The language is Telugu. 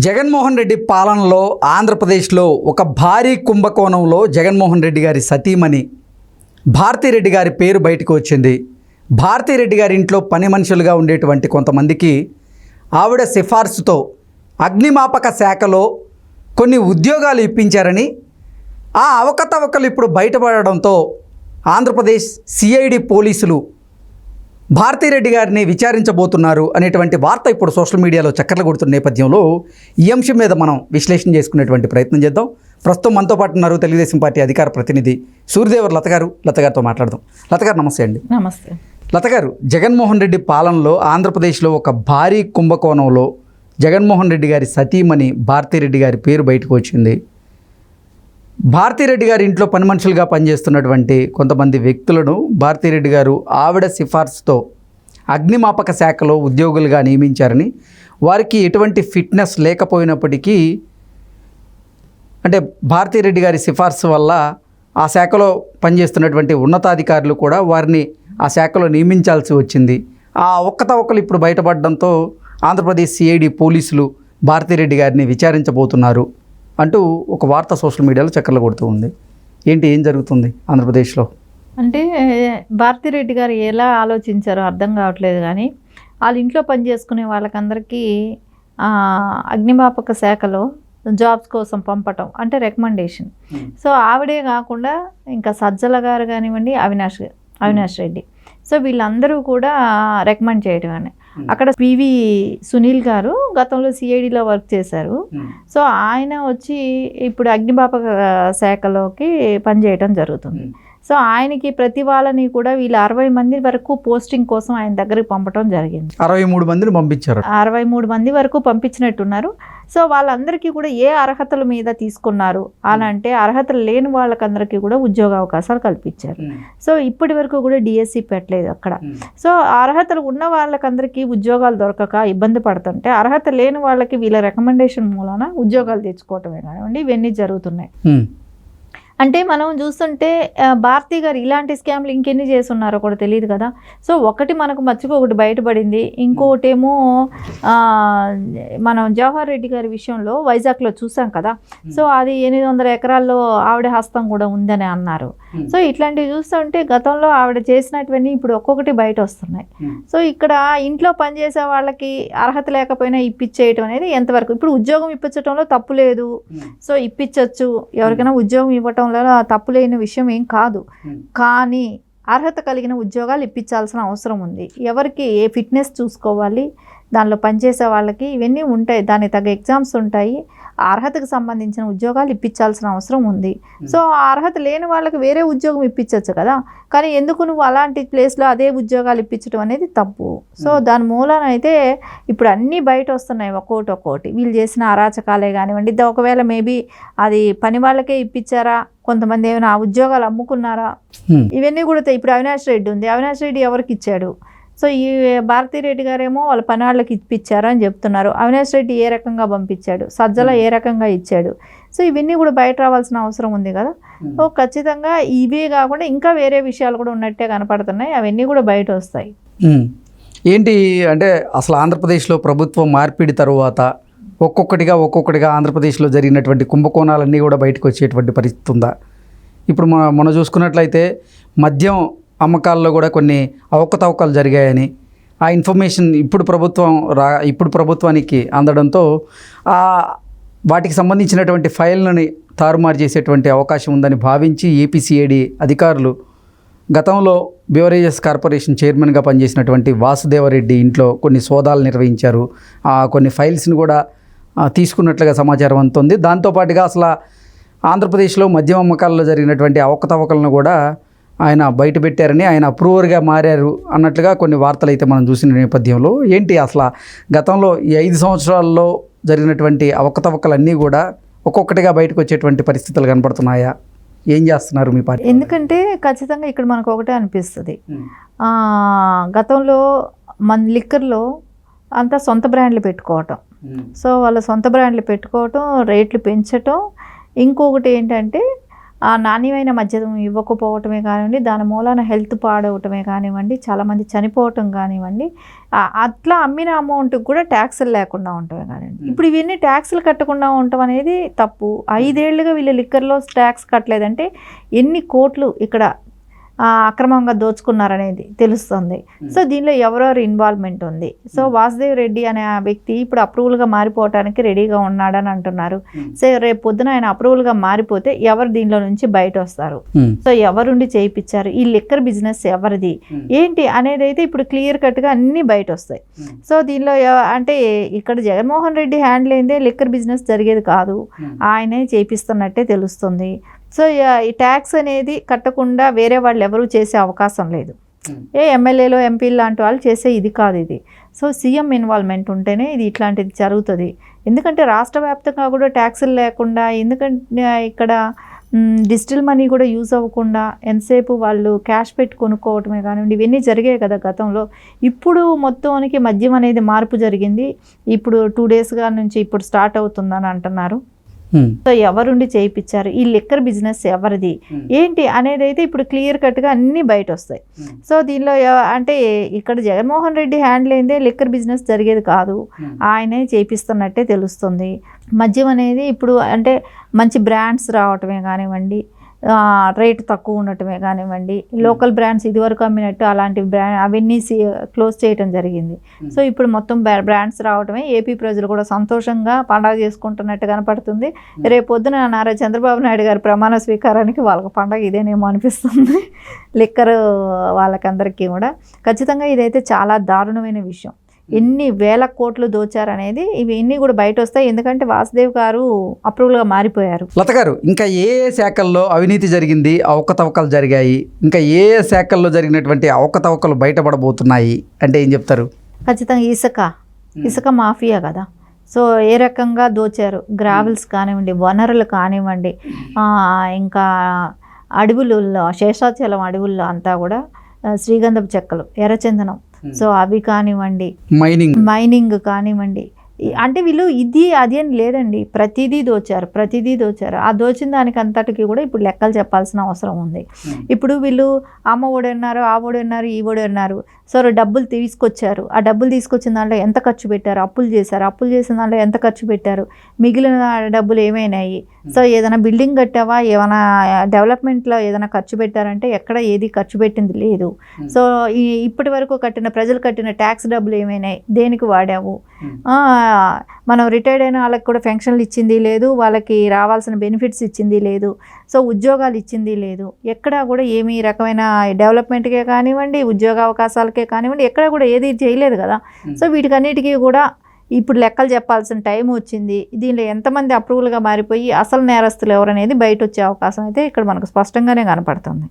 జగన్మోహన్ రెడ్డి పాలనలో ఆంధ్రప్రదేశ్లో ఒక భారీ కుంభకోణంలో జగన్మోహన్ రెడ్డి గారి సతీమణి భారతిరెడ్డి గారి పేరు బయటకు వచ్చింది. భారతిరెడ్డి గారి ఇంట్లో పని మనుషులుగా ఉండేటువంటి కొంతమందికి ఆవిడ సిఫార్సుతో అగ్నిమాపక శాఖలో కొన్ని ఉద్యోగాలు ఇప్పించారని ఆ అవకతవకలు ఇప్పుడు బయటపడడంతో ఆంధ్రప్రదేశ్ సిఐడి పోలీసులు భారతిరెడ్డి గారిని విచారించబోతున్నారు అనేటువంటి వార్త ఇప్పుడు సోషల్ మీడియాలో చక్కర్లు కొడుతున్న నేపథ్యంలో ఈ అంశం మీద మనం విశ్లేషణ చేసుకునేటువంటి ప్రయత్నం చేద్దాం. ప్రస్తుతం మనతో పాటు ఉన్నారు తెలుగుదేశం పార్టీ అధికార ప్రతినిధి సూర్యదేవర్ లత గారు. లత గారితో మాట్లాడదాం. లత గారు నమస్తే అండి. నమస్తే. లత గారు, జగన్మోహన్ రెడ్డి పాలనలో ఆంధ్రప్రదేశ్లో ఒక భారీ కుంభకోణంలో జగన్మోహన్ రెడ్డి గారి సతీమణి భారతిరెడ్డి గారి పేరు బయటకు వచ్చింది. భారతిరెడ్డి గారి ఇంట్లో పని మనుషులుగా పనిచేస్తున్నటువంటి కొంతమంది వ్యక్తులను భారతిరెడ్డి గారు ఆవిడ సిఫార్సుతో అగ్నిమాపక శాఖలో ఉద్యోగులుగా నియమించారని, వారికి ఎటువంటి ఫిట్నెస్ లేకపోయినప్పటికీ అంటే భారతిరెడ్డి గారి సిఫార్సు వల్ల ఆ శాఖలో పనిచేస్తున్నటువంటి ఉన్నతాధికారులు కూడా వారిని ఆ శాఖలో నియమించాల్సి వచ్చింది. ఆ ఒక్కతవకలు ఇప్పుడు బయటపడడంతో ఆంధ్రప్రదేశ్ సిఐడి పోలీసులు భారతిరెడ్డి గారిని విచారించబోతున్నారు అంటూ ఒక వార్త సోషల్ మీడియాలో చక్కర్లు కొడుతూ ఉంది. ఏం జరుగుతుంది ఆంధ్రప్రదేశ్లో? అంటే భారతిరెడ్డి గారు ఎలా ఆలోచించారో అర్థం కావట్లేదు. కానీ వాళ్ళ ఇంట్లో పనిచేసుకునే వాళ్ళకందరికీ అగ్నిమాపక శాఖలో జాబ్స్ కోసం పంపటం అంటే రికమెండేషన్. సో ఆవిడే కాకుండా ఇంకా సజ్జల గారు కానివ్వండి, అవినాష్ రెడ్డి, సో వీళ్ళందరూ కూడా రికమెండ్ చేయడం అని. అక్కడ పివి సునీల్ గారు గతంలో సిఐడిలో వర్క్ చేశారు. సో ఆయన వచ్చి ఇప్పుడు అగ్నిమాపక శాఖలోకి పనిచేయడం జరుగుతుంది. సో ఆయనకి ప్రతి వాళ్ళని కూడా వీళ్ళు 60 మంది వరకు పోస్టింగ్ కోసం ఆయన దగ్గరికి పంపడం జరిగింది. 63 మందిని పంపించారు. 63 మంది వరకు పంపించినట్టున్నారు. సో వాళ్ళందరికీ కూడా ఏ అర్హతల మీద తీసుకున్నారు అలా అంటే అర్హతలు లేని వాళ్ళకందరికీ కూడా ఉద్యోగ అవకాశాలు కల్పించారు. సో ఇప్పటి వరకు కూడా డిఎస్సి పెట్టలేదు అక్కడ. సో అర్హతలు ఉన్న వాళ్ళకందరికీ ఉద్యోగాలు దొరకక ఇబ్బంది పడుతుంటే అర్హత లేని వాళ్ళకి వీళ్ళ రికమెండేషన్ మూలన ఉద్యోగాలు తెచ్చుకోవటమే కానివ్వండి ఇవన్నీ జరుగుతున్నాయి. అంటే మనం చూస్తుంటే భారతి గారు ఇలాంటి స్కామ్లు ఇంకెన్ని చేస్తున్నారో కూడా తెలియదు కదా. సో ఒకటి మనకు మర్చిపో ఒకటి బయటపడింది. ఇంకోటేమో మనం జవహర్ రెడ్డి గారి విషయంలో వైజాగ్లో చూసాం కదా. సో అది 800 ఎకరాల్లో ఆవిడ హస్తం కూడా ఉందని అన్నారు. సో ఇట్లాంటివి చూస్తుంటే గతంలో ఆవిడ చేసినటువన్నీ ఇప్పుడు ఒక్కొక్కటి బయట వస్తున్నాయి. సో ఇక్కడ ఇంట్లో పనిచేసే వాళ్ళకి అర్హత లేకపోయినా ఇప్పించేయటం అనేది ఎంతవరకు, ఇప్పుడు ఉద్యోగం ఇప్పించడంలో తప్పు లేదు. సో ఇప్పించవచ్చు, ఎవరికైనా ఉద్యోగం ఇవ్వటం తప్పు లేని విషయం ఏం కాదు. కానీ అర్హత కలిగిన ఉద్యోగాలు ఇప్పించాల్సిన అవసరం ఉంది. ఎవరికి ఏ ఫిట్నెస్ చూసుకోవాలి, దానిలో పనిచేసే వాళ్ళకి ఇవన్నీ ఉంటాయి, దానికి తగ్గ ఎగ్జామ్స్ ఉంటాయి. ఆ అర్హతకు సంబంధించిన ఉద్యోగాలు ఇప్పించాల్సిన అవసరం ఉంది. సో ఆ అర్హత లేని వాళ్ళకి వేరే ఉద్యోగం ఇప్పించవచ్చు కదా. కానీ ఎందుకు నువ్వు అలాంటి ప్లేస్లో అదే ఉద్యోగాలు ఇప్పించడం అనేది తప్పు. సో దాని మూలన అయితే ఇప్పుడు అన్నీ బయట వస్తున్నాయి ఒక్కొక్కటి. వీళ్ళు చేసిన అరాచకాలే కానివ్వండి, ఒకవేళ మేబీ అది పని వాళ్ళకే ఇప్పించారా, కొంతమంది ఏమైనా ఆ ఉద్యోగాలు అమ్ముకున్నారా, ఇవన్నీ కూడా ఇప్పుడు అవినాష్ రెడ్డి ఉంది. అవినాష్ రెడ్డి ఎవరికి ఇచ్చాడు? సో ఈ భారతిరెడ్డి గారేమో వాళ్ళ పని వాళ్ళకి ఇప్పించారు అని చెప్తున్నారు. అవినాష్ రెడ్డి ఏ రకంగా పంపించాడు, సజ్జల ఏ రకంగా ఇచ్చాడు. సో ఇవన్నీ కూడా బయట రావాల్సిన అవసరం ఉంది కదా. సో ఖచ్చితంగా ఇవే కాకుండా ఇంకా వేరే విషయాలు కూడా ఉన్నట్టే కనపడుతున్నాయి, అవన్నీ కూడా బయట వస్తాయి. ఏంటి అంటే అసలు ఆంధ్రప్రదేశ్లో ప్రభుత్వం మార్పిడి తరువాత ఒక్కొక్కటిగా ఆంధ్రప్రదేశ్లో జరిగినటువంటి కుంభకోణాలన్నీ కూడా బయటకు వచ్చేటువంటి పరిస్థితి ఉందా? ఇప్పుడు మనం చూసుకున్నట్లయితే మద్యం అమ్మకాల్లో కూడా కొన్ని అవకతవకలు జరిగాయని ఆ ఇన్ఫర్మేషన్ ఇప్పుడు ప్రభుత్వానికి అందడంతో వాటికి సంబంధించినటువంటి ఫైల్ని తారుమారు చేసేటువంటి అవకాశం ఉందని భావించి ఏపీసీఐడి అధికారులు గతంలో బెవరేజెస్ కార్పొరేషన్ చైర్మన్గా పనిచేసినటువంటి వాసుదేవరెడ్డి ఇంట్లో కొన్ని సోదాలు నిర్వహించారు. కొన్ని ఫైల్స్ని కూడా తీసుకున్నట్లుగా సమాచారం అందుతుంది. దాంతోపాటుగా అసలు ఆంధ్రప్రదేశ్లో మద్యం అమ్మకాల్లో జరిగినటువంటి అవకతవకలను కూడా ఆయన బయట పెట్టారని, ఆయన అప్రూవర్గా మారారు అన్నట్లుగా కొన్ని వార్తలు అయితే మనం చూసిన నేపథ్యంలో ఏంటి అసలు గతంలో ఈ 5 సంవత్సరాల్లో జరిగినటువంటి అవకతవకలన్నీ కూడా ఒక్కొక్కటిగా బయటకు వచ్చేటువంటి పరిస్థితులు కనపడుతున్నాయా? ఏం చేస్తున్నారు మీ పార్టీ? ఎందుకంటే ఖచ్చితంగా ఇక్కడ మనకు ఒకటే అనిపిస్తుంది, గతంలో మన లిక్కర్లో అంతా సొంత బ్రాండ్లు పెట్టుకోవటం. సో వాళ్ళ సొంత బ్రాండ్లు పెట్టుకోవటం, రేట్లు పెంచటం. ఇంకొకటి ఏంటంటే ఆ నాణ్యమైన మద్యం ఇవ్వకపోవటమే కానివ్వండి, దాని మూలాన హెల్త్ పాడవటమే కానివ్వండి, చాలామంది చనిపోవటం కానివ్వండి, అట్లా అమ్మిన అమౌంట్కి కూడా ట్యాక్సులు లేకుండా ఉండటమే కానివ్వండి. ఇప్పుడు ఇవన్నీ ట్యాక్సులు కట్టకుండా ఉండటం అనేది తప్పు. 5 ఏళ్లుగా వీళ్ళు లిక్కర్లో ట్యాక్స్ కట్టలేదంటే ఎన్ని కోట్లు ఇక్కడ అక్రమంగా దోచుకున్నారనేది తెలుస్తుంది. సో దీనిలో ఎవరెవరు ఇన్వాల్వ్మెంట్ ఉంది. సో వాసుదేవ్ రెడ్డి అనే ఆ వ్యక్తి ఇప్పుడు అప్రూవల్గా మారిపోవడానికి రెడీగా ఉన్నాడని అంటున్నారు. సో రేపు పొద్దున ఆయన అప్రూవల్గా మారిపోతే ఎవరు దీనిలో నుంచి బయట వస్తారు, సో ఎవరుండి చేయించారు, ఈ లిక్కర్ బిజినెస్ ఎవరిది ఏంటి అనేది అయితే ఇప్పుడు క్లియర్ కట్గా అన్నీ బయట వస్తాయి. సో దీనిలో అంటే ఇక్కడ జగన్మోహన్ రెడ్డి హ్యాండిల్ అయిందే లిక్కర్ బిజినెస్ జరిగేది కాదు, ఆయనే చేయిస్తున్నట్టే తెలుస్తుంది. సో ఈ ట్యాక్స్ అనేది కట్టకుండా వేరే వాళ్ళు ఎవరూ చేసే అవకాశం లేదు. ఎమ్మెల్యేలు ఎంపీలు లాంటి వాళ్ళు చేసే ఇది కాదు ఇది. సో సీఎం ఇన్వాల్వ్మెంట్ ఉంటేనే ఇది ఇట్లాంటిది జరుగుతుంది. ఎందుకంటే రాష్ట్ర వ్యాప్తంగా కూడా ట్యాక్సులు లేకుండా, ఎందుకంటే ఇక్కడ డిజిటల్ మనీ కూడా యూజ్ అవ్వకుండా ఎంతసేపు వాళ్ళు క్యాష్ పెట్టి కొనుక్కోవటమే కానివ్వండి, ఇవన్నీ జరిగాయి కదా గతంలో. ఇప్పుడు మొత్తానికి మద్యం అనేది మార్పు జరిగింది. ఇప్పుడు 2 డేస్గా నుంచి ఇప్పుడు స్టార్ట్ అవుతుందని అంటున్నారు. సో ఎవరుండి చేయించారు, ఈ లిక్కర్ బిజినెస్ ఎవరిది ఏంటి అనేది అయితే ఇప్పుడు క్లియర్ కట్గా అన్నీ బయట వస్తాయి. సో దీనిలో అంటే ఇక్కడ జగన్మోహన్ రెడ్డి హ్యాండిల్ అయిందే లిక్కర్ బిజినెస్ జరిగేది కాదు, ఆయనే చేయిస్తున్నట్టే తెలుస్తుంది. మద్యం అనేది ఇప్పుడు అంటే మంచి బ్రాండ్స్ రావటమే కానివ్వండి, రేటు తక్కువ ఉండటమే కానివ్వండి, లోకల్ బ్రాండ్స్ ఇదివరకు అమ్మినట్టు అలాంటి అవన్నీ క్లోజ్ చేయడం జరిగింది. సో ఇప్పుడు మొత్తం బ్రాండ్స్ రావటమే ఏపీ ప్రజలు కూడా సంతోషంగా పండగ చేసుకుంటున్నట్టు కనపడుతుంది. రేపు పొద్దున నారా చంద్రబాబు నాయుడు గారి ప్రమాణ స్వీకారానికి వాళ్ళకి పండగ ఇదేనేమో అనిపిస్తుంది. లిక్కర్ వాళ్ళకందరికీ కూడా ఖచ్చితంగా ఇదైతే చాలా దారుణమైన విషయం. ఎన్ని వేల కోట్లు దోచారనేది ఇవన్నీ కూడా బయట వస్తాయి. ఎందుకంటే వాసుదేవ్ గారు అప్రూవల్గా మారిపోయారు. లత గారు, ఇంకా ఏ శాఖల్లో అవినీతి జరిగింది, అవకతవకలు జరిగాయి, ఇంకా ఏ శాఖల్లో జరిగినటువంటి అవకతవకలు బయటపడబోతున్నాయి అంటే ఏం చెప్తారు? ఖచ్చితంగా ఇసుక మాఫియా కదా. సో ఏ రకంగా దోచారు, గ్రావెల్స్ కానివ్వండి, వనరులు కానివ్వండి, ఇంకా అడవులలో శేషాచలం అడవుల్లో అంతా కూడా శ్రీగంధపు చెక్కలు, ఎర్రచందనం, సో అవి కానివ్వండి, మైనింగ్ కానివ్వండి, అంటే వీళ్ళు ఇది అది అని లేదండి, ప్రతిదీ దోచారు. ఆ దోచిన దానికి అంతటికి కూడా ఇప్పుడు లెక్కలు చెప్పాల్సిన అవసరం ఉంది. ఇప్పుడు వీళ్ళు అమ్మ ఒడి అన్నారు, ఆ ఒడి అన్నారు, ఈ ఒడి అన్నారు. సో డబ్బులు తీసుకొచ్చారు, ఆ డబ్బులు తీసుకొచ్చిన దాంట్లో ఎంత ఖర్చు పెట్టారు, అప్పులు చేసిన దాంట్లో ఎంత ఖర్చు పెట్టారు, మిగిలిన డబ్బులు ఏమైనాయి, సో ఏదైనా బిల్డింగ్ కట్టావా, ఏమైనా డెవలప్మెంట్లో ఏదైనా ఖర్చు పెట్టారంటే ఎక్కడ ఏది ఖర్చు పెట్టింది లేదు. సో ఇప్పటి వరకు ప్రజలు కట్టిన ట్యాక్స్ డబ్బులు ఏమైనాయి, దేనికి వాడావు, మనం రిటైర్డ్ అయిన వాళ్ళకి కూడా పెన్షన్లు ఇచ్చింది లేదు, వాళ్ళకి రావాల్సిన బెనిఫిట్స్ ఇచ్చింది లేదు, సో ఉద్యోగాలు ఇచ్చింది లేదు, ఎక్కడా కూడా ఏమీ రకమైన డెవలప్మెంట్కే కానివ్వండి, ఉద్యోగ అవకాశాలకే కానివ్వండి, ఎక్కడా కూడా ఏది చేయలేదు కదా. సో వీటికన్నిటికీ కూడా ఇప్పుడు లెక్కలు చెప్పాల్సిన టైం వచ్చింది. దీనిలో ఎంతమంది అప్రూవల్గా మారిపోయి అసలు నేరస్తులు ఎవరనేది బయట వచ్చే అవకాశం అయితే ఇక్కడ మనకు స్పష్టంగానే కనపడుతుంది.